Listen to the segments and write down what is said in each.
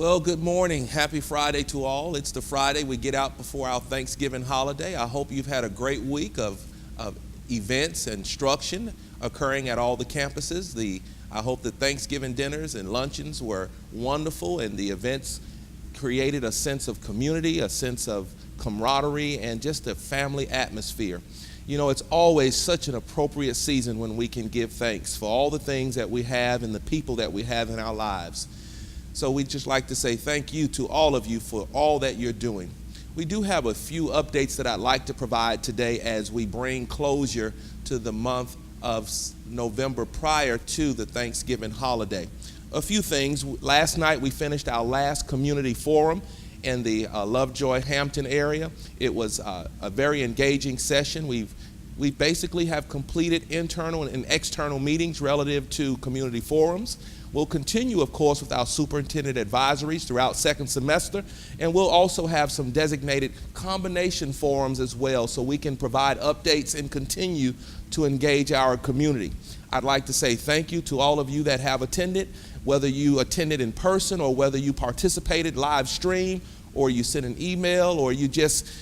Well, good morning. Happy Friday to all. It's the Friday we get out before our Thanksgiving holiday. I hope you've had a great week of events and instruction occurring at all the campuses. I hope the Thanksgiving dinners and luncheons were wonderful, and the events created a sense of community, a sense of camaraderie, and just a family atmosphere. You know, it's always such an appropriate season when we can give thanks for all the things that we have and the people that we have in our lives. So we'd just like to say thank you to all of you for all that you're doing. We do have a few updates that I'd like to provide today as we bring closure to the month of November prior to the Thanksgiving holiday. A few things. Last night we finished our last community forum in the Lovejoy Hampton area. It was a very engaging session. We basically have completed internal and external meetings relative to community forums. We'll continue, of course, with our superintendent advisories throughout second semester, and we'll also have some designated combination forums as well so we can provide updates and continue to engage our community. I'd like to say thank you to all of you that have attended, whether you attended in person or whether you participated live stream or you sent an email or you just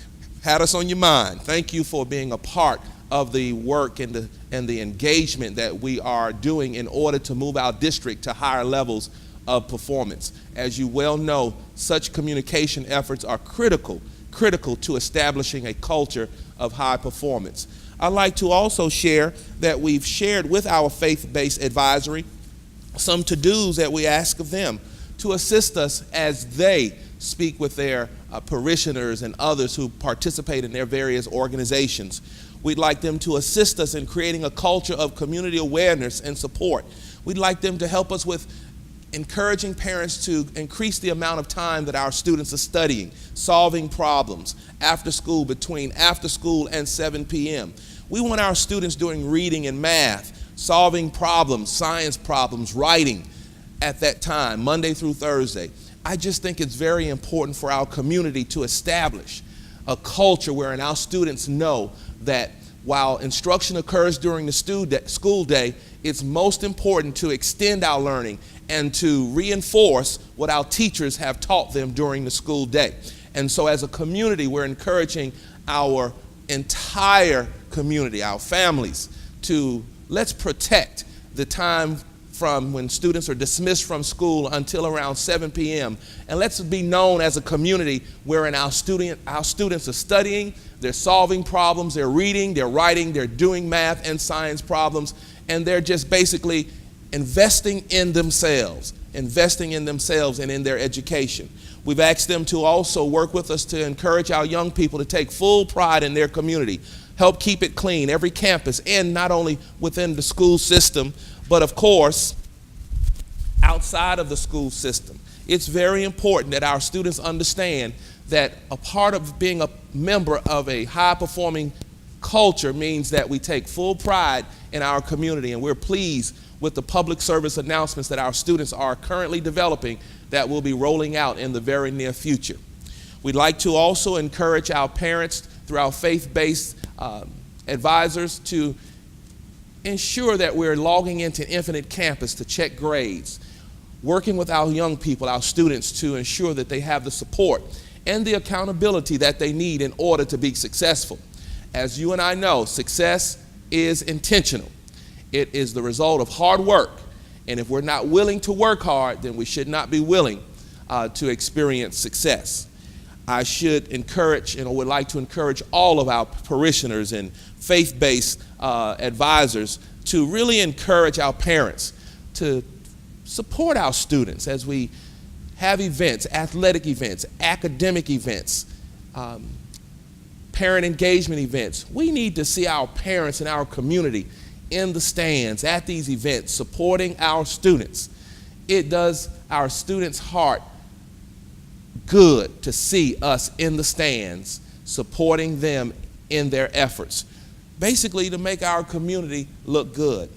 had us on your mind. Thank you for being a part of the work and the engagement that we are doing in order to move our district to higher levels of performance. As you well know, such communication efforts are critical to establishing a culture of high performance. I'd like to also share that we've shared with our faith-based advisory some to-dos that we ask of them to assist us as they speak with their parishioners and others who participate in their various organizations. We'd like them to assist us in creating a culture of community awareness and support. We'd like them to help us with encouraging parents to increase the amount of time that our students are studying, solving problems after school, between after school and 7 p.m. We want our students doing reading and math, solving problems, science problems, writing at that time, Monday through Thursday. I just think it's very important for our community to establish a culture wherein our students know that while instruction occurs during the school day, it's most important to extend our learning and to reinforce what our teachers have taught them during the school day. And so as a community, we're encouraging our entire community, our families, to let's protect the time from when students are dismissed from school until around 7 p.m. And let's be known as a community wherein our students are studying, they're solving problems, they're reading, they're writing, they're doing math and science problems, and they're just basically investing in themselves and in their education. We've asked them to also work with us to encourage our young people to take full pride in their community, help keep it clean, every campus, and not only within the school system, but of course, outside of the school system. It's very important that our students understand that a part of being a member of a high-performing culture means that we take full pride in our community, and we're pleased with the public service announcements that our students are currently developing that will be rolling out in the very near future. We'd like to also encourage our parents through our faith-based advisors to ensure that we're logging into Infinite Campus to check grades, working with our young people, our students, to ensure that they have the support and the accountability that they need in order to be successful. As you and I know, success is intentional. It is the result of hard work, and if we're not willing to work hard, then we should not be willing to experience success. I should encourage and would like to encourage all of our parishioners and faith-based advisors to really encourage our parents to support our students as we have events, athletic events, academic events, parent engagement events. We need to see our parents and our community in the stands at these events supporting our students. It does our students' heart good to see us in the stands supporting them in their efforts, basically to make our community look good.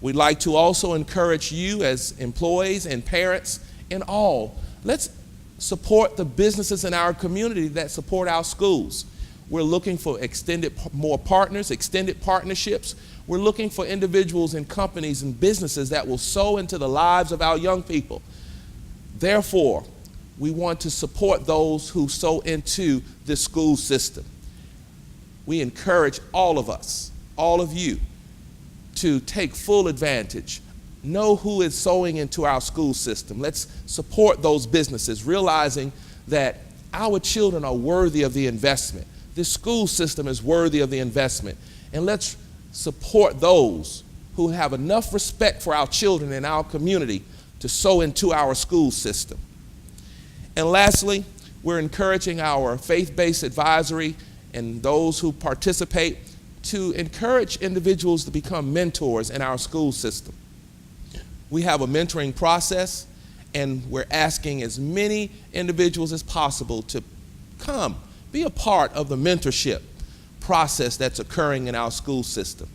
We'd like to also encourage you as employees and parents and all, let's support the businesses in our community that support our schools. We're looking for more partners, extended partnerships. We're looking for individuals and companies and businesses that will sow into the lives of our young people. Therefore, We want to support those who sow into this school system. We encourage all of us, all of you, to take full advantage. Know who is sowing into our school system. Let's support those businesses, realizing that our children are worthy of the investment. This school system is worthy of the investment. And let's support those who have enough respect for our children and our community to sow into our school system. And lastly, we're encouraging our faith-based advisory and those who participate to encourage individuals to become mentors in our school system. We have a mentoring process, and we're asking as many individuals as possible to come, be a part of the mentorship process that's occurring in our school system.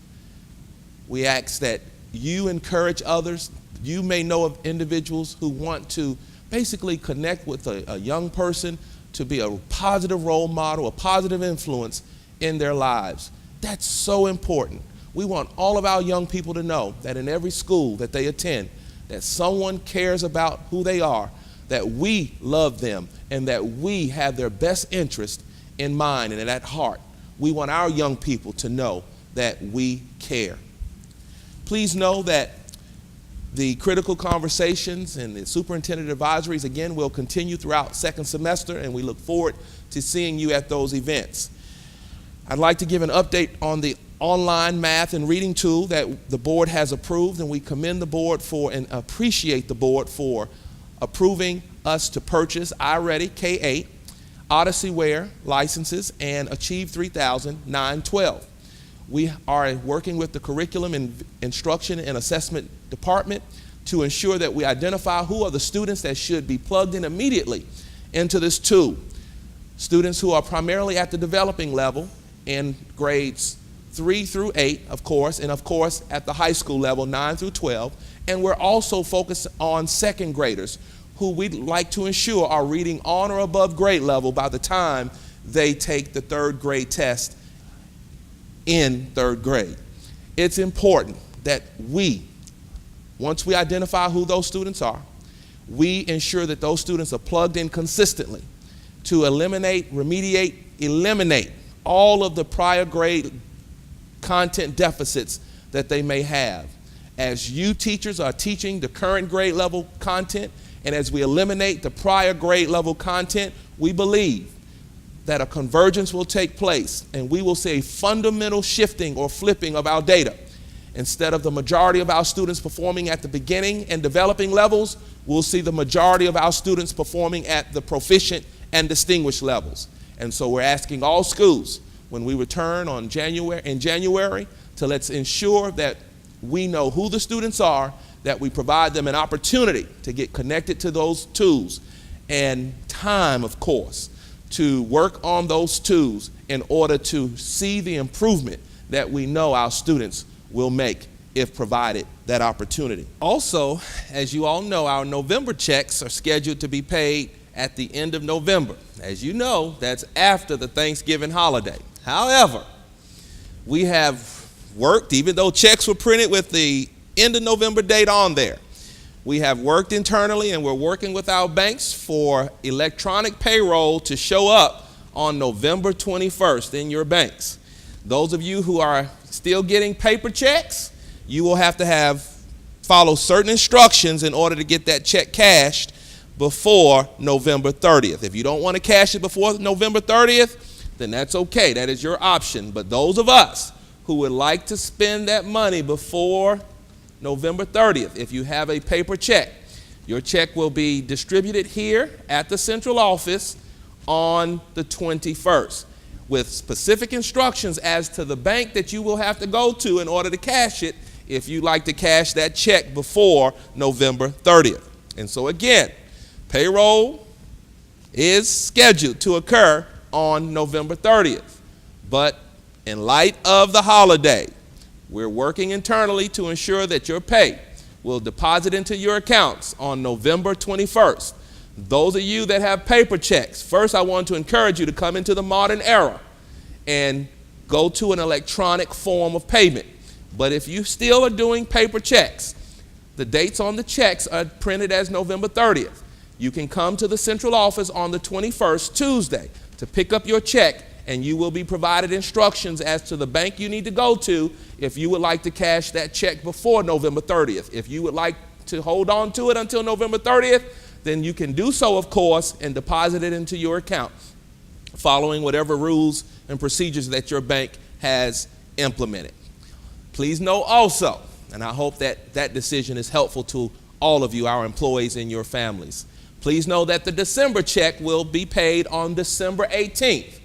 We ask that you encourage others. You may know of individuals who want to basically connect with a young person to be a positive role model, a positive influence in their lives. That's so important. We want all of our young people to know that in every school that they attend, that someone cares about who they are, that we love them, and that we have their best interest in mind and at heart. We want our young people to know that we care. Please know that the critical conversations and the superintendent advisories, again, will continue throughout second semester, and we look forward to seeing you at those events. I'd like to give an update on the online math and reading tool that the board has approved, and we commend the board for and appreciate the board for approving us to purchase iReady K-8, OdysseyWare licenses, and Achieve 3000 912. We are working with the Curriculum and Instruction and Assessment Department to ensure that we identify who are the students that should be plugged in immediately into this tool. Students who are primarily at the developing level in grades 3 through 8, of course, and of course at the high school level, 9 through 12. And we're also focused on second graders who we'd like to ensure are reading on or above grade level by the time they take the third grade test in third grade. It's important that we, once we identify who those students are, we ensure that those students are plugged in consistently to eliminate all of the prior grade content deficits that they may have. As you teachers are teaching the current grade level content, and as we eliminate the prior grade level content, we believe that a convergence will take place, and we will see a fundamental shifting or flipping of our data. Instead of the majority of our students performing at the beginning and developing levels, we'll see the majority of our students performing at the proficient and distinguished levels. And so we're asking all schools, when we return in January, to let's ensure that we know who the students are, that we provide them an opportunity to get connected to those tools, and time, of course, to work on those tools in order to see the improvement that we know our students will make if provided that opportunity. Also, as you all know, our November checks are scheduled to be paid at the end of November. As you know, that's after the Thanksgiving holiday. However, we have worked, even though checks were printed with the end of November date on there, we have worked internally, and we're working with our banks for electronic payroll to show up on November 21st in your banks. Those of you who are still getting paper checks, you will have to follow certain instructions in order to get that check cashed before November 30th. If you don't want to cash it before November 30th, then that's okay. That is your option. But those of us who would like to spend that money before November 30th, if you have a paper check, your check will be distributed here at the central office on the 21st with specific instructions as to the bank that you will have to go to in order to cash it if you'd like to cash that check before November 30th. And so again, payroll is scheduled to occur on November 30th. But in light of the holiday, we're working internally to ensure that your pay will deposit into your accounts on November 21st. Those of you that have paper checks, first I want to encourage you to come into the modern era and go to an electronic form of payment. But if you still are doing paper checks, the dates on the checks are printed as November 30th. You can come to the central office on the 21st, Tuesday, to pick up your check, and you will be provided instructions as to the bank you need to go to if you would like to cash that check before November 30th. If you would like to hold on to it until November 30th, then you can do so, of course, and deposit it into your account, following whatever rules and procedures that your bank has implemented. Please know also, and I hope that that decision is helpful to all of you, our employees and your families. Please know that the December check will be paid on December 18th.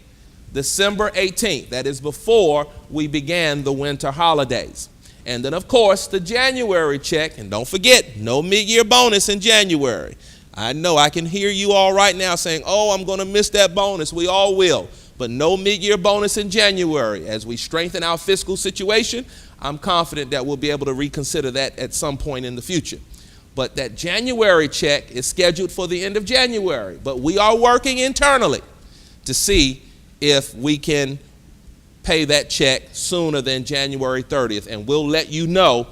December 18th, that is before we began the winter holidays. And then, of course, the January check, and don't forget, no mid-year bonus in January. I know I can hear you all right now saying, oh, I'm going to miss that bonus. We all will. But no mid-year bonus in January. As we strengthen our fiscal situation, I'm confident that we'll be able to reconsider that at some point in the future. But that January check is scheduled for the end of January. But we are working internally to see if we can pay that check sooner than January 30th. And we'll let you know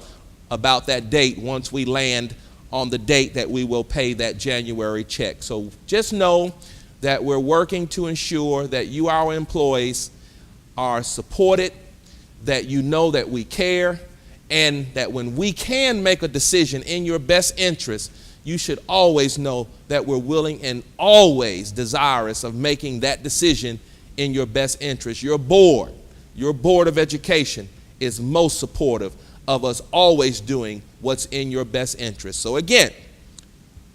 about that date once we land on the date that we will pay that January check. So just know that we're working to ensure that you, our employees, are supported, that you know that we care, and that when we can make a decision in your best interest, you should always know that we're willing and always desirous of making that decision in your best interest. Your board of education is most supportive of us always doing what's in your best interest. So again,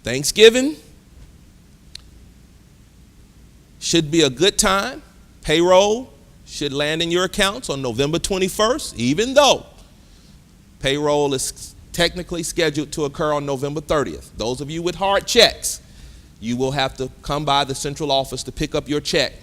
Thanksgiving should be a good time. Payroll should land in your accounts on November 21st, even though payroll is technically scheduled to occur on November 30th. Those of you with hard checks, you will have to come by the central office to pick up your check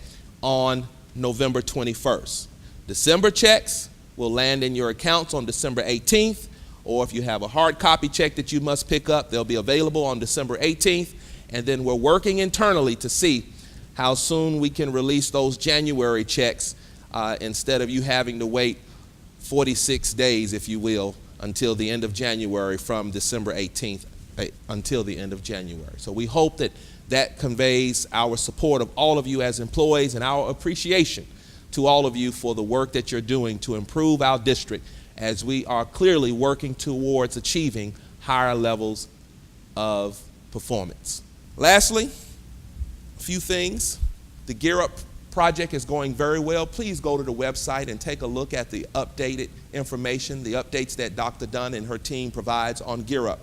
on November 21st. December checks will land in your accounts on December 18th, or if you have a hard copy check that you must pick up, they'll be available on December 18th. And then we're working internally to see how soon we can release those January checks instead of you having to wait 46 days, if you will, until the end of January from December 18th until the end of January. So we hope that that conveys our support of all of you as employees and our appreciation to all of you for the work that you're doing to improve our district as we are clearly working towards achieving higher levels of performance. Lastly, a few things. The Gear Up project is going very well. Please go to the website and take a look at the updated information, the updates that Dr. Dunn and her team provides on Gear Up.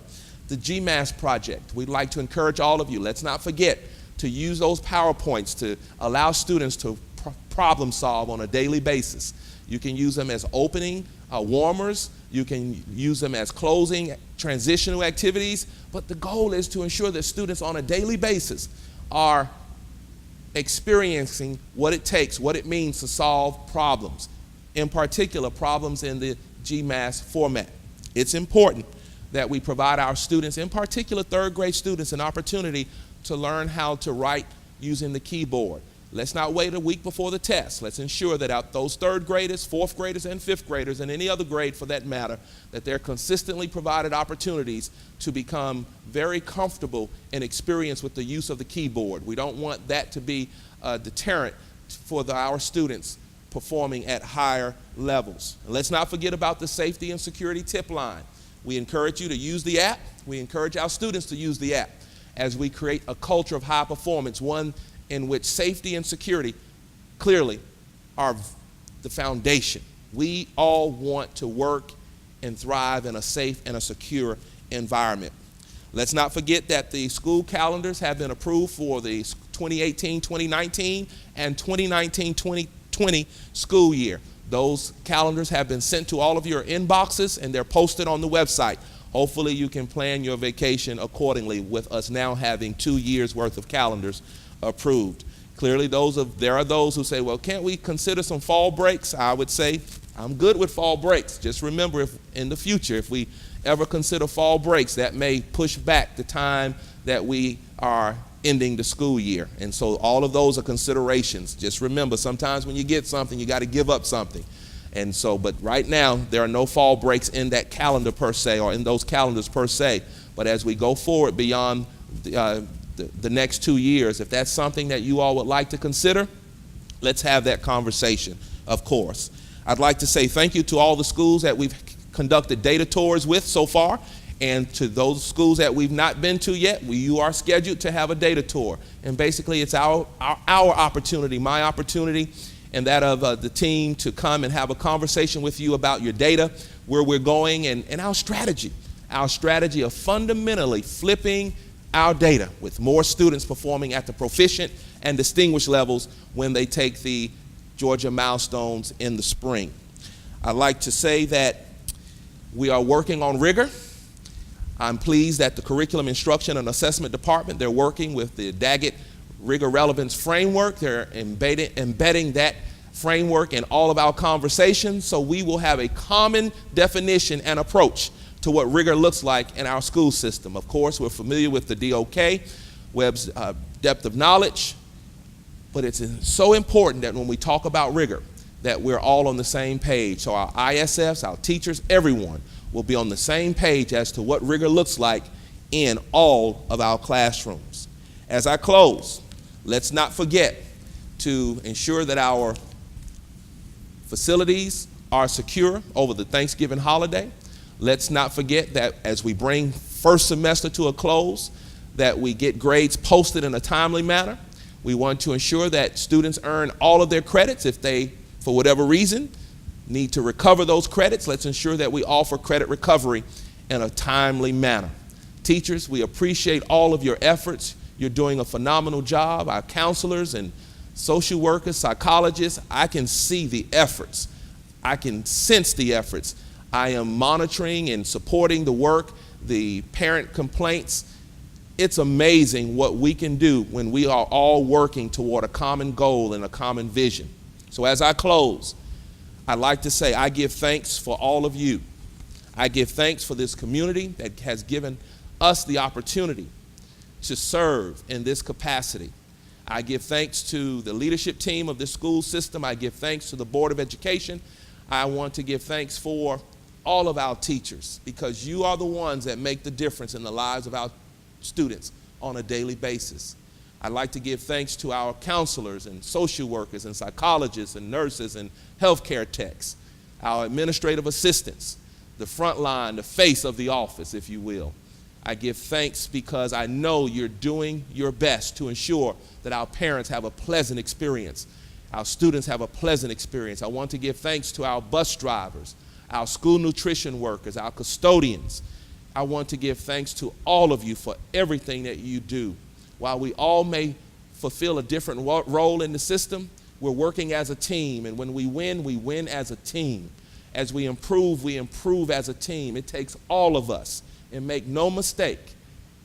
The GMAS project, we'd like to encourage all of you, let's not forget to use those PowerPoints to allow students to problem solve on a daily basis. You can use them as opening warmers, you can use them as closing transitional activities, but the goal is to ensure that students on a daily basis are experiencing what it takes, what it means to solve problems, in particular problems in the GMAS format. It's important that we provide our students, in particular third grade students, an opportunity to learn how to write using the keyboard. Let's not wait a week before the test. Let's ensure that those third graders, fourth graders, and fifth graders, and any other grade for that matter, that they're consistently provided opportunities to become very comfortable and experienced with the use of the keyboard. We don't want that to be a deterrent for our students performing at higher levels. And let's not forget about the safety and security tip line. We encourage you to use the app. We encourage our students to use the app as we create a culture of high performance, one in which safety and security clearly are the foundation. We all want to work and thrive in a safe and a secure environment. Let's not forget that the school calendars have been approved for the 2018-2019 and 2019-2020 school year. Those calendars have been sent to all of your inboxes and they're posted on the website. Hopefully you can plan your vacation accordingly with us now having 2 years worth of calendars approved. Clearly there are those who say, well, can't we consider some fall breaks? I would say I'm good with fall breaks. Just remember, if in the future, if we ever consider fall breaks, that may push back the time that we are ending the school year. And so all of those are considerations. Just remember, sometimes when you get something, you got to give up something. And so, but right now, there are no fall breaks in that calendar per se, or in those calendars per se. But as we go forward beyond the next 2 years. If that's something that you all would like to consider, let's have that conversation, of course. I'd like to say thank you to all the schools that we've conducted data tours with so far, and to those schools that we've not been to yet, you are scheduled to have a data tour. And basically it's our opportunity, my opportunity, and that of the team to come and have a conversation with you about your data, where we're going, and our strategy of fundamentally flipping our data with more students performing at the proficient and distinguished levels when they take the Georgia milestones in the spring. I'd like to say that we are working on rigor. I'm pleased that the Curriculum Instruction and Assessment Department, they're working with the Daggett Rigor Relevance Framework. They're embedding that framework in all of our conversations, so we will have a common definition and approach to what rigor looks like in our school system. Of course, we're familiar with the DOK, Webb's depth of knowledge, but it's so important that when we talk about rigor, that we're all on the same page. So our ISFs, our teachers, everyone will be on the same page as to what rigor looks like in all of our classrooms. As I close, let's not forget to ensure that our facilities are secure over the Thanksgiving holiday. Let's not forget that as we bring first semester to a close, that we get grades posted in a timely manner. We want to ensure that students earn all of their credits. If they, for whatever reason, need to recover those credits, let's ensure that we offer credit recovery in a timely manner. Teachers, we appreciate all of your efforts. You're doing a phenomenal job. Our counselors and social workers, psychologists, I can see the efforts. I can sense the efforts. I am monitoring and supporting the work, the parent complaints. It's amazing what we can do when we are all working toward a common goal and a common vision. So as I close, I'd like to say I give thanks for all of you. I give thanks for this community that has given us the opportunity to serve in this capacity. I give thanks to the leadership team of this school system. I give thanks to the Board of Education. I want to give thanks for all of our teachers, because you are the ones that make the difference in the lives of our students on a daily basis. I'd like to give thanks to our counselors and social workers and psychologists and nurses and healthcare techs, our administrative assistants, the front line, the face of the office, if you will. I give thanks because I know you're doing your best to ensure that our parents have a pleasant experience, our students have a pleasant experience. I want to give thanks to our bus drivers, our school nutrition workers, our custodians. I want to give thanks to all of you for everything that you do. While we all may fulfill a different role in the system, we're working as a team, and when we win as a team. As we improve as a team. It takes all of us, and make no mistake,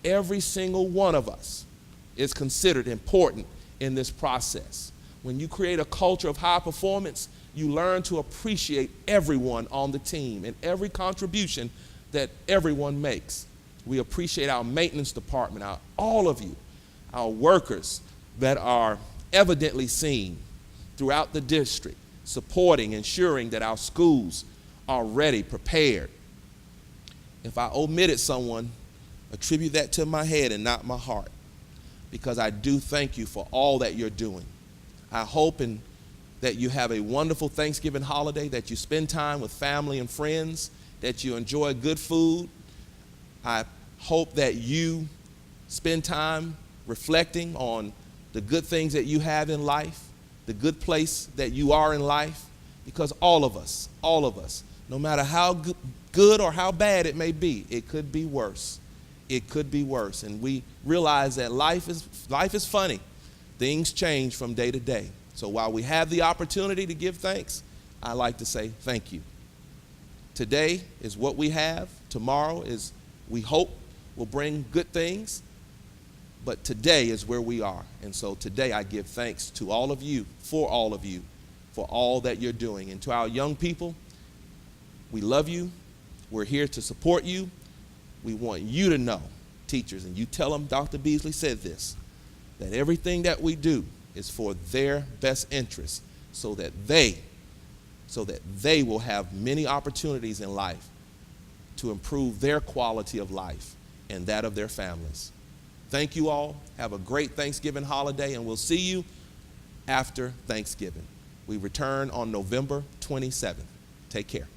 every single one of us is considered important in this process. When you create a culture of high performance, you learn to appreciate everyone on the team and every contribution that everyone makes. We appreciate our maintenance department, all of you, our workers that are evidently seen throughout the district, supporting, ensuring that our schools are ready, prepared. If I omitted someone, attribute that to my head and not my heart, because I do thank you for all that you're doing. I hope that you have a wonderful Thanksgiving holiday, that you spend time with family and friends, that you enjoy good food. I hope that you spend time reflecting on the good things that you have in life, the good place that you are in life, because all of us, no matter how good or how bad it may be, it could be worse. It could be worse. And we realize that life is funny. Things change from day to day. So while we have the opportunity to give thanks, I like to say thank you. Today is what we have. Tomorrow is, we hope, will bring good things. But today is where we are. And so today I give thanks to all of you, for all that you're doing. And to our young people, we love you. We're here to support you. We want you to know, teachers, and you tell them Dr. Beasley said this, that everything that we do is for their best interest, so that they will have many opportunities in life to improve their quality of life and that of their families. Thank you all. Have a great Thanksgiving holiday, and we'll see you after Thanksgiving. We return on November 27th. Take care.